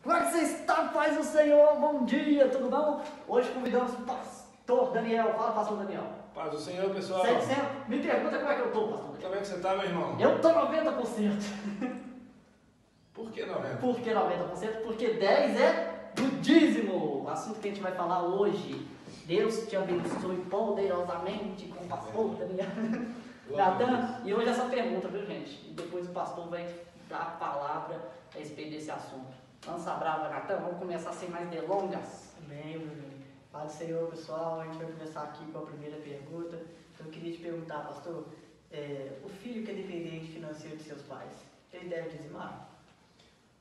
Como é que você está, paz do Senhor? Bom dia, tudo bom? Hoje convidamos o pastor Daniel. Fala, pastor Daniel. Paz do Senhor, pessoal. 100%. Me pergunta como é que eu estou, pastor Daniel. Como é que você está, meu irmão? Eu estou 90%. Por que 90%? Por que 90%? Porque 10% é do dízimo. O assunto que a gente vai falar hoje. Deus te abençoe poderosamente com o pastor Daniel. Natan, e hoje essa pergunta, viu, gente? E depois o pastor vai dar a palavra a respeito desse assunto. Lança brava, Natan, vamos começar sem mais delongas. Amém, meu irmão. Paz do Senhor, pessoal. A gente vai começar aqui com a primeira pergunta. Então, eu queria te perguntar, pastor, o filho que é dependente financeiro de seus pais, ele deve dizimar?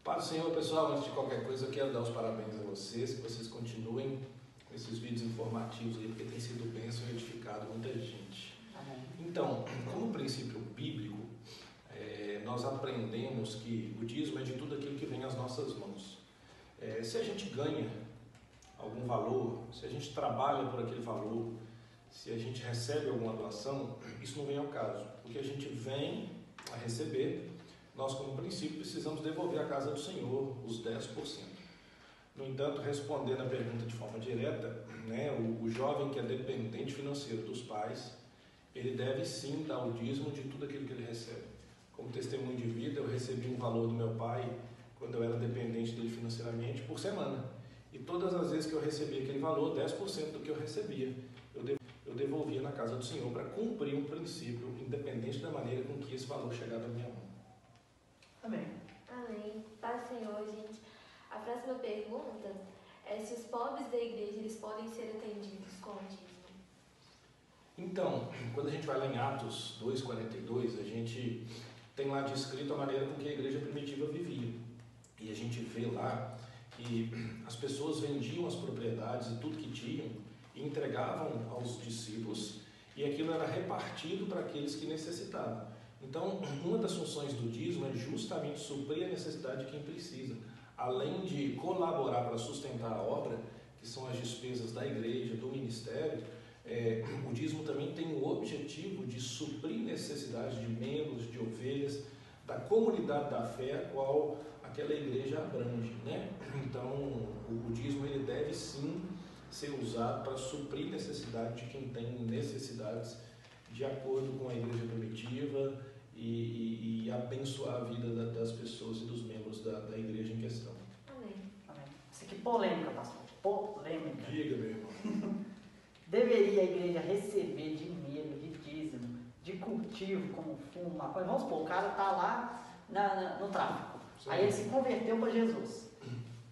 Paz do Senhor, pessoal. Antes de qualquer coisa, eu quero dar os parabéns a vocês, que vocês continuem com esses vídeos informativos aí, porque tem sido bênção e edificado muita gente. Amém. Então, como princípio bíblico, nós aprendemos que o dízimo é de tudo aquilo que vem às nossas mãos. Se a gente ganha algum valor, se a gente trabalha por aquele valor, se a gente recebe alguma doação, isso não vem ao caso. O que a gente vem a receber, nós como princípio precisamos devolver à casa do Senhor os 10%. No entanto, respondendo a pergunta de forma direta, o jovem que é dependente financeiro dos pais, ele deve sim dar o dízimo de tudo aquilo que ele recebe. Como testemunho de vida, eu recebi um valor do meu pai, quando eu era dependente dele financeiramente, por semana. E todas as vezes que eu recebia aquele valor, 10% do que eu recebia, eu devolvia na casa do Senhor para cumprir um princípio, independente da maneira com que esse valor chegava na minha mão. Amém. Amém. Paz do Senhor, gente. A próxima pergunta é se os pobres da igreja eles podem ser atendidos com o dízimo. Então, quando a gente vai lá em Atos 2,42, a gente tem lá descrito a maneira com que a igreja primitiva vivia. E a gente vê lá que as pessoas vendiam as propriedades e tudo que tinham e entregavam aos discípulos, e aquilo era repartido para aqueles que necessitavam. Então, uma das funções do dízimo é justamente suprir a necessidade de quem precisa, além de colaborar para sustentar a obra, que são as despesas da igreja, do ministério. O dízimo também tem o objetivo de suprir necessidades de membros, de ovelhas, da comunidade da fé a qual aquela igreja abrange, Então, o dízimo ele deve sim ser usado para suprir necessidade de quem tem necessidades, de acordo com a igreja primitiva, e abençoar a vida das pessoas e dos membros da igreja em questão. Amém. Amém. Isso aqui é polêmica, pastor. Polêmica. Diga, meu irmão. Deveria a igreja receber dinheiro de dízimo, de cultivo, como fumo, maconha? Vamos supor, o cara está lá no tráfico. Sim. Aí ele se converteu para Jesus.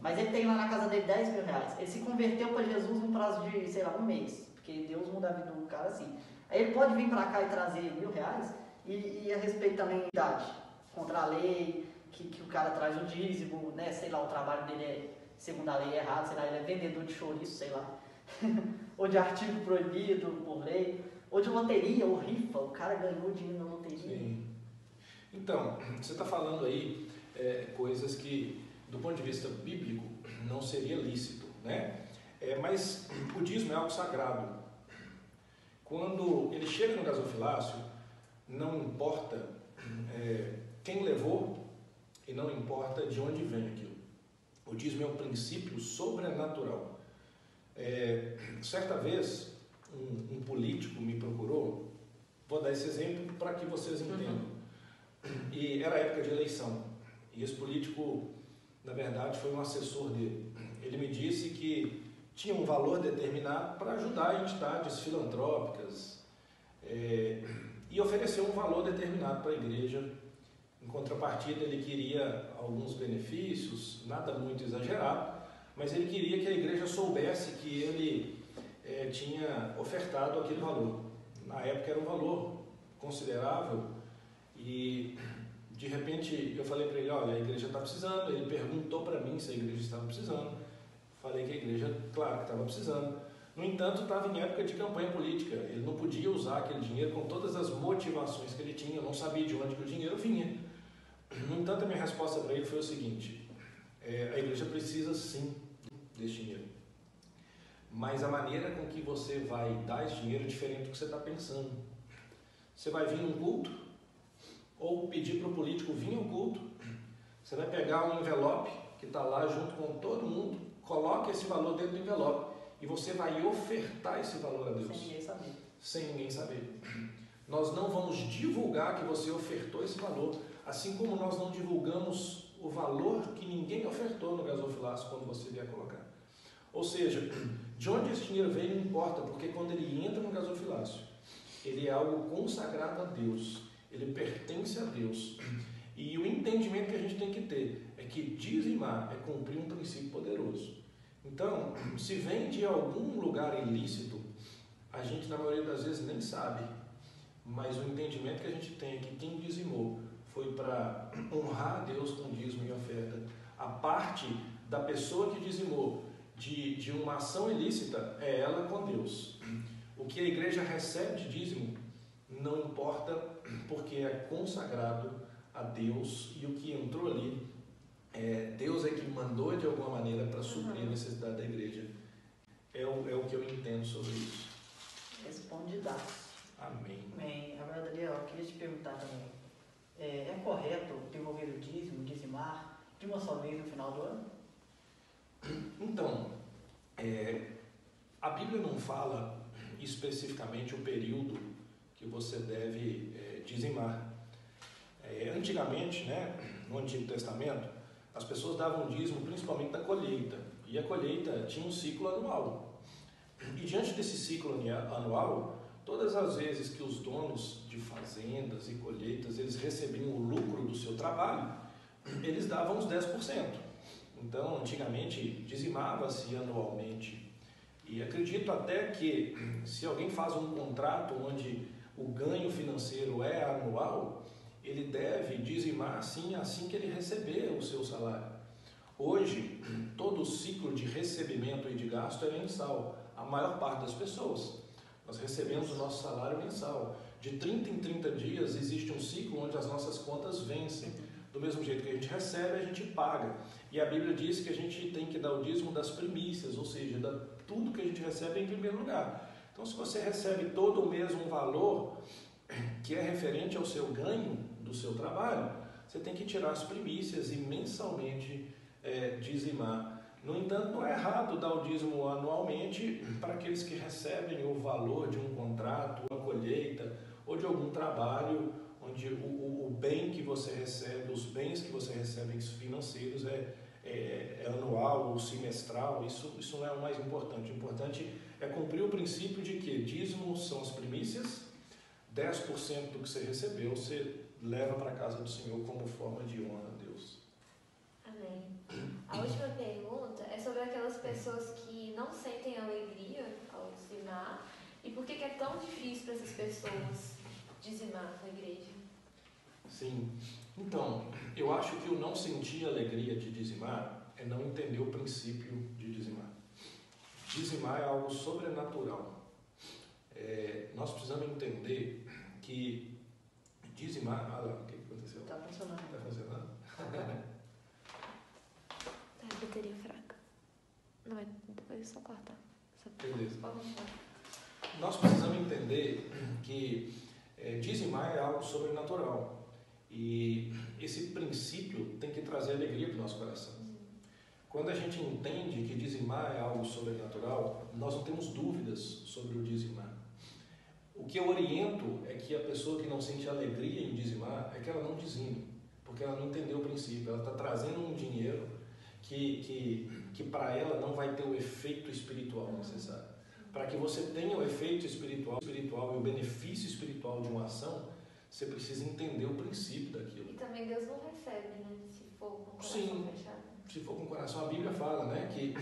Mas ele tem lá na casa dele 10 mil reais. Ele se converteu para Jesus num prazo de, sei lá, um mês. Porque Deus muda a vida do cara assim. Aí ele pode vir para cá e trazer R$1.000 e a respeito também da idade. Contra a lei, que o cara traz o dízimo, sei lá, o trabalho dele é, segundo a lei, é errado, sei lá, ele é vendedor de chouriço, sei lá. Ou de artigo proibido por lei, ou de loteria, ou rifa, o cara ganhou dinheiro na loteria. Sim. Então, você está falando aí coisas que, do ponto de vista bíblico, não seria lícito, mas o dízimo é algo sagrado. Quando ele chega no gasofilácio, não importa quem levou e não importa de onde vem aquilo. O dízimo é um princípio sobrenatural. Certa vez, um político me procurou, vou dar esse exemplo para que vocês entendam. E era época de eleição, e esse político, na verdade, foi um assessor dele. Ele me disse que tinha um valor determinado para ajudar entidades filantrópicas, e ofereceu um valor determinado para a igreja. Em contrapartida, ele queria alguns benefícios, nada muito exagerado, mas ele queria que a igreja soubesse que ele tinha ofertado aquele valor. Na época era um valor considerável, e de repente eu falei para ele: olha, a igreja está precisando. Ele perguntou para mim se a igreja estava precisando. Falei que a igreja, claro que estava precisando. No entanto, estava em época de campanha política, ele não podia usar aquele dinheiro com todas as motivações que ele tinha, eu não sabia de onde que o dinheiro vinha. No entanto, a minha resposta para ele foi o seguinte: a igreja precisa sim desse dinheiro, mas a maneira com que você vai dar esse dinheiro é diferente do que você está pensando. Você vai vir num culto, ou pedir para o político vir ao culto, Você vai pegar um envelope que está lá junto com todo mundo, coloque esse valor dentro do envelope e você vai ofertar esse valor a Deus. Sem ninguém saber. Sem ninguém saber. Nós não vamos divulgar que você ofertou esse valor, assim como nós não divulgamos o valor que ninguém ofertou no gasofilácio quando você vier colocar. Ou seja, de onde esse dinheiro veio não importa, porque quando ele entra no gasofilácio, ele é algo consagrado a Deus, ele pertence a Deus. E o entendimento que a gente tem que ter é que dizimar é cumprir um princípio poderoso. Então, se vem de algum lugar ilícito, a gente na maioria das vezes nem sabe, mas o entendimento que a gente tem é que quem dizimou foi para honrar a Deus com dízimo e oferta. A parte da pessoa que dizimou de uma ação ilícita é ela com Deus. O que a igreja recebe de dízimo não importa, porque é consagrado a Deus, e o que entrou ali, Deus é que mandou de alguma maneira para suprir a necessidade da igreja. É o que eu entendo sobre isso. Responde dá. Amém. Amém. Agora, Daniel, eu queria te perguntar também. É correto devolver o dízimo, dizimar, de uma só vez no final do ano? Então, a Bíblia não fala especificamente o período que você deve dizimar. Antigamente, né, no Antigo Testamento, as pessoas davam dízimo principalmente da colheita, e a colheita tinha um ciclo anual. E diante desse ciclo anual, todas as vezes que os donos de fazendas e colheitas eles recebiam o lucro do seu trabalho, eles davam os 10%. Então, antigamente, dizimava-se anualmente. E acredito até que, se alguém faz um contrato onde o ganho financeiro é anual, ele deve dizimar assim que ele receber o seu salário. Hoje, todo o ciclo de recebimento e de gasto é mensal. A maior parte das pessoas, nós recebemos o nosso salário mensal. De 30 em 30 dias existe um ciclo onde as nossas contas vencem. Do mesmo jeito que a gente recebe, a gente paga. E a Bíblia diz que a gente tem que dar o dízimo das primícias, ou seja, tudo que a gente recebe em primeiro lugar. Então, se você recebe todo o mesmo valor que é referente ao seu ganho do seu trabalho, você tem que tirar as primícias e mensalmente dizimar. No entanto, não é errado dar o dízimo anualmente para aqueles que recebem o valor de um contrato, uma colheita ou de algum trabalho onde o bem que você recebe, os bens que você recebe financeiros é anual ou semestral. Isso não é o mais importante. O importante é cumprir o princípio de que dízimos são as primícias, 10% do que você recebeu você leva para a casa do Senhor como forma de honra a Deus. Amém. A última pergunta é sobre aquelas pessoas que não sentem alegria ao dizimar e por que é tão difícil para essas pessoas dizimar na igreja. Sim. Então, eu acho que o não sentir alegria de dizimar é não entender o princípio de dizimar. Dizimar é algo sobrenatural. Nós precisamos entender que dizimar... Ah, lá, o que aconteceu? Está funcionando. Está funcionando? A bateria fraca. Não, depois só cortar. Beleza. Nós precisamos entender que dizimar é algo sobrenatural. E esse princípio tem que trazer alegria para o nosso coração. Quando a gente entende que dizimar é algo sobrenatural, nós não temos dúvidas sobre o dizimar. O que eu oriento é que a pessoa que não sente alegria em dizimar é que ela não dizime, porque ela não entendeu o princípio. Ela está trazendo um dinheiro que para ela não vai ter o efeito espiritual necessário. Para que você tenha o efeito espiritual e o benefício espiritual de uma ação, você precisa entender o princípio daquilo. E também Deus não recebe, né? Se for com o coração Sim, fechado. Se for com o coração, a Bíblia fala, né, que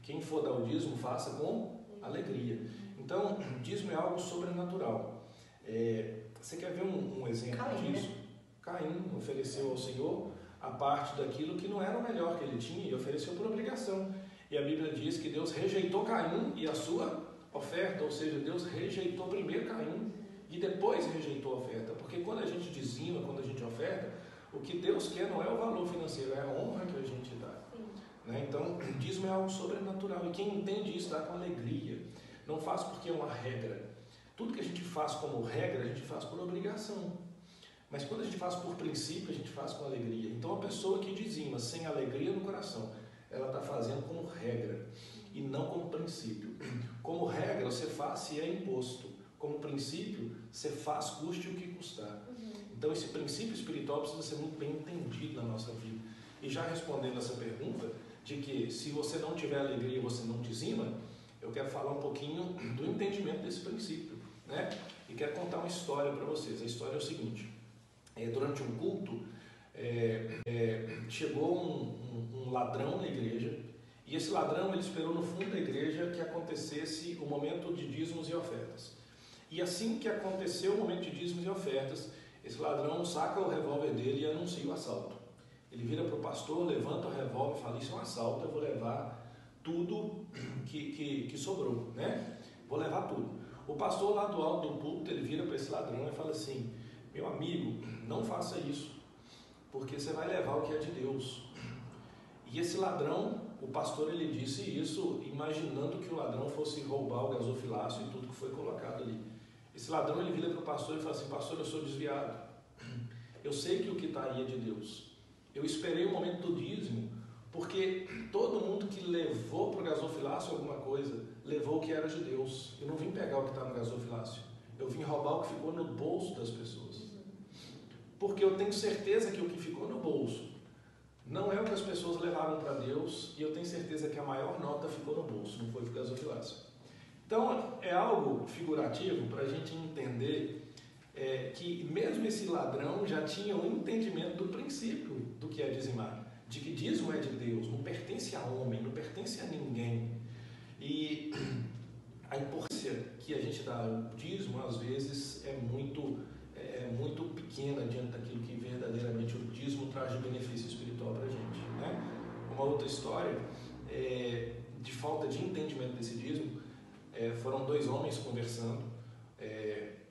quem for dar o dízimo, faça com alegria. Então, dízimo é algo sobrenatural. Você quer ver um exemplo Caim, disso? Né? Caim ofereceu ao Senhor a parte daquilo que não era o melhor que ele tinha e ofereceu por obrigação. E a Bíblia diz que Deus rejeitou Caim e a sua oferta, ou seja, Deus rejeitou primeiro Caim e depois rejeitou a oferta. Porque quando a gente dizima, quando a gente oferta, o que Deus quer não é o valor financeiro, é a honra que a gente dá. Né? Então, dízimo é algo sobrenatural. E quem entende isso dá com alegria. Não faz porque é uma regra. Tudo que a gente faz como regra, a gente faz por obrigação. Mas quando a gente faz por princípio, a gente faz com alegria. Então a pessoa que dizima sem alegria no coração, ela está fazendo como regra e não como princípio. Como regra, você faz se é imposto. Como princípio, você faz custe o que custar. Então esse princípio espiritual precisa ser muito bem entendido na nossa vida. E já respondendo essa pergunta, de que se você não tiver alegria, você não dizima, eu quero falar um pouquinho do entendimento desse princípio, né? E quero contar uma história para vocês. A história é o seguinte: durante um culto, chegou um ladrão na igreja, e esse ladrão ele esperou no fundo da igreja que acontecesse o momento de dízimos e ofertas. E assim que aconteceu o momento de dízimos e ofertas, esse ladrão saca o revólver dele e anuncia o assalto. Ele vira para o pastor, levanta o revólver e fala: isso é um assalto, eu vou levar tudo que sobrou, né? Vou levar tudo. O pastor lá do alto do púlpito, ele vira para esse ladrão e fala assim: meu amigo, não faça isso, porque você vai levar o que é de Deus. E esse ladrão, o pastor, ele disse isso imaginando que o ladrão fosse roubar o gasofilácio e tudo que foi colocado ali. Esse ladrão, ele vira para o pastor e fala assim: pastor, eu sou desviado, eu sei que o que está aí é de Deus. Eu esperei o momento do dízimo, porque todo mundo que levou para o gasofilácio alguma coisa, levou o que era de Deus. Eu não vim pegar o que está no gasofilácio, eu vim roubar o que ficou no bolso das pessoas. Porque eu tenho certeza que o que ficou no bolso não é o que as pessoas levaram para Deus, e eu tenho certeza que a maior nota ficou no bolso, não foi para o gasofilácio. Então, é algo figurativo para a gente entender que mesmo esse ladrão já tinha um entendimento do princípio do que é dizimar, de que dízimo é de Deus, não pertence a homem, não pertence a ninguém. E a importância que a gente dá ao dízimo, às vezes, é muito pequena diante daquilo que verdadeiramente o dízimo traz de benefício espiritual para a gente, né? Uma outra história de falta de entendimento desse dízimo, foram dois homens conversando,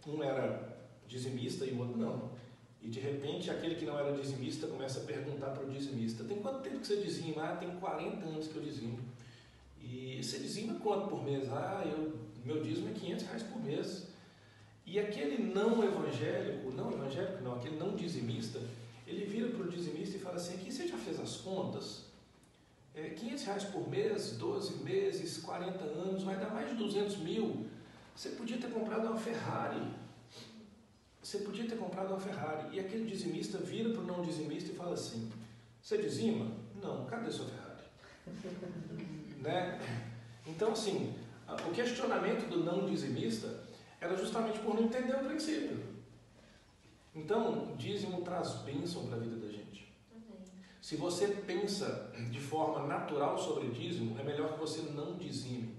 um era dizimista e o outro não. E de repente aquele que não era dizimista começa a perguntar para o dizimista: tem quanto tempo que você dizima? Ah, tem 40 anos que eu dizimo. E você dizima quanto por mês? Ah, meu dízimo é R$500 por mês. E aquele aquele não dizimista, ele vira para o dizimista e fala assim: aqui você já fez as contas? R$500 por mês, 12 meses, 40 anos, vai dar mais de 200 mil. Você podia ter comprado uma Ferrari. E aquele dizimista vira para o não dizimista e fala assim: você dizima? Não, cadê sua Ferrari? Né? Então, assim, o questionamento do não dizimista era justamente por não entender o princípio. Então, dízimo traz bênção para a vida da gente. Se você pensa de forma natural sobre dízimo, é melhor que você não dizime.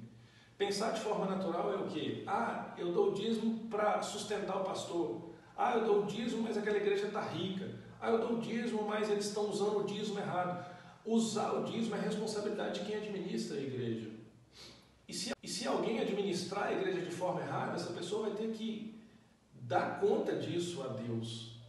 Pensar de forma natural é o quê? Ah, eu dou o dízimo para sustentar o pastor. Ah, eu dou o dízimo, mas aquela igreja está rica. Ah, eu dou o dízimo, mas eles estão usando o dízimo errado. Usar o dízimo é responsabilidade de quem administra a igreja. E se alguém administrar a igreja de forma errada, essa pessoa vai ter que dar conta disso a Deus.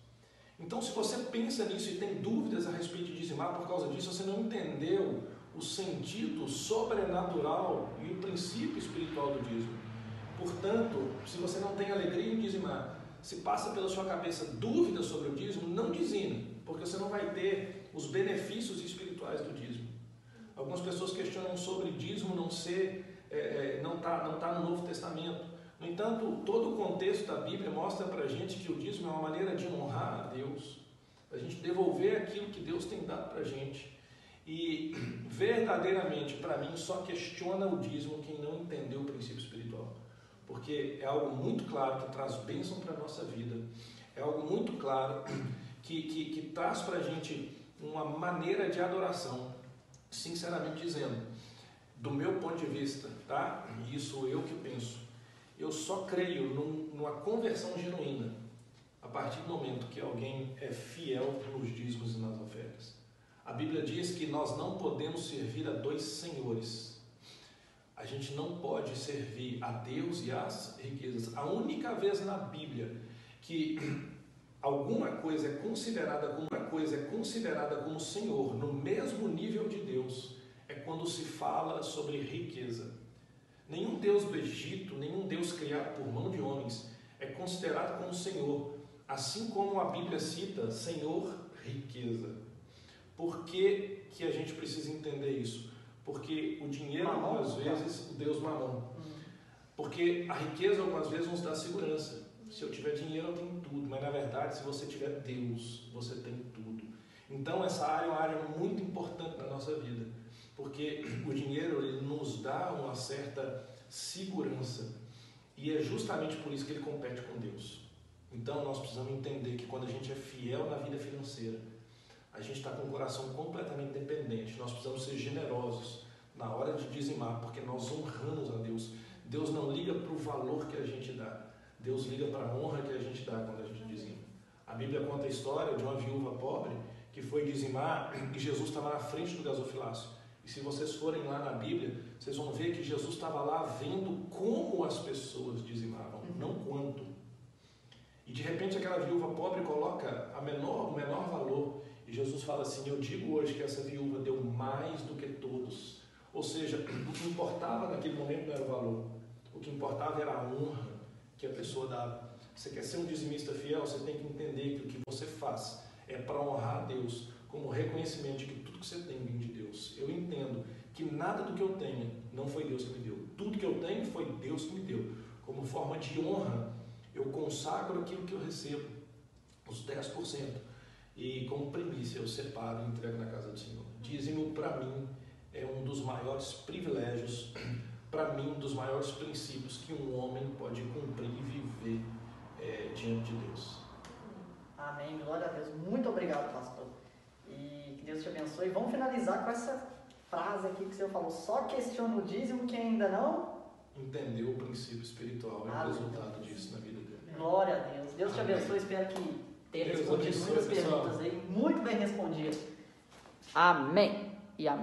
Então, se você pensa nisso e tem dúvidas a respeito de dizimar por causa disso, você não entendeu o sentido sobrenatural e o princípio espiritual do dízimo. Portanto, se você não tem alegria em dizimar, se passa pela sua cabeça dúvidas sobre o dízimo, não dizime, porque você não vai ter os benefícios espirituais do dízimo. Algumas pessoas questionam sobre dízimo não tá no Novo Testamento. No entanto, todo o contexto da Bíblia mostra para a gente que o dízimo é uma maneira de honrar a Deus, a gente devolver aquilo que Deus tem dado para a gente. E verdadeiramente, para mim, só questiona o dízimo quem não entendeu o princípio espiritual, porque é algo muito claro que traz bênção para a nossa vida, é algo muito claro que traz para a gente uma maneira de adoração. Sinceramente dizendo, do meu ponto de vista, tá? Isso eu que penso, eu só creio numa conversão genuína a partir do momento que alguém é fiel nos dízimos e nas ofertas. A Bíblia diz que nós não podemos servir a dois senhores. A gente não pode servir a Deus e às riquezas. A única vez na Bíblia que alguma coisa é considerada como Senhor no mesmo nível de Deus é quando se fala sobre riqueza. Nenhum Deus do Egito, nenhum Deus criado por mão de homens é considerado como Senhor assim como a Bíblia cita Senhor, riqueza. Por que que a gente precisa entender isso? Porque o dinheiro, algumas vezes, o Deus Mamon. Porque a riqueza, algumas vezes, nos dá segurança. Se eu tiver dinheiro, eu tenho tudo. Mas, na verdade, se você tiver Deus, você tem tudo. Então, essa área é uma área muito importante na nossa vida. Porque o dinheiro, ele nos dá uma certa segurança. E é justamente por isso que ele compete com Deus. Então, nós precisamos entender que quando a gente é fiel na vida financeira, a gente está com o coração completamente dependente. Nós precisamos ser generosos na hora de dizimar, porque nós honramos a Deus. Deus não liga para o valor que a gente dá. Deus liga para a honra que a gente dá quando a gente dizima. A Bíblia conta a história de uma viúva pobre que foi dizimar e Jesus estava na frente do gasofilácio. E se vocês forem lá na Bíblia, vocês vão ver que Jesus estava lá vendo como as pessoas dizimavam, não quanto. E de repente aquela viúva pobre coloca o menor valor. E Jesus fala assim: eu digo hoje que essa viúva deu mais do que todos. Ou seja, o que importava naquele momento não era o valor. O que importava era a honra que a pessoa dava. Você quer ser um dizimista fiel, você tem que entender que o que você faz é para honrar a Deus, como reconhecimento de que tudo que você tem vem de Deus. Eu entendo que nada do que eu tenho não foi Deus que me deu. Tudo que eu tenho foi Deus que me deu. Como forma de honra, eu consagro aquilo que eu recebo, os 10%. E como primícia eu separo e entrego na casa do Senhor. Dízimo, para mim, é um dos maiores privilégios, para mim, um dos maiores princípios que um homem pode cumprir e viver diante de Deus. Amém, glória a Deus. Muito obrigado, pastor. E que Deus te abençoe. Vamos finalizar com essa frase aqui que o senhor falou: só questiona o dízimo quem ainda não entendeu o princípio espiritual e o resultado disso na vida dele. Glória a Deus. Deus te abençoe. Espero que tenha respondido muitas perguntas aí. Muito bem respondido. Amém e amém.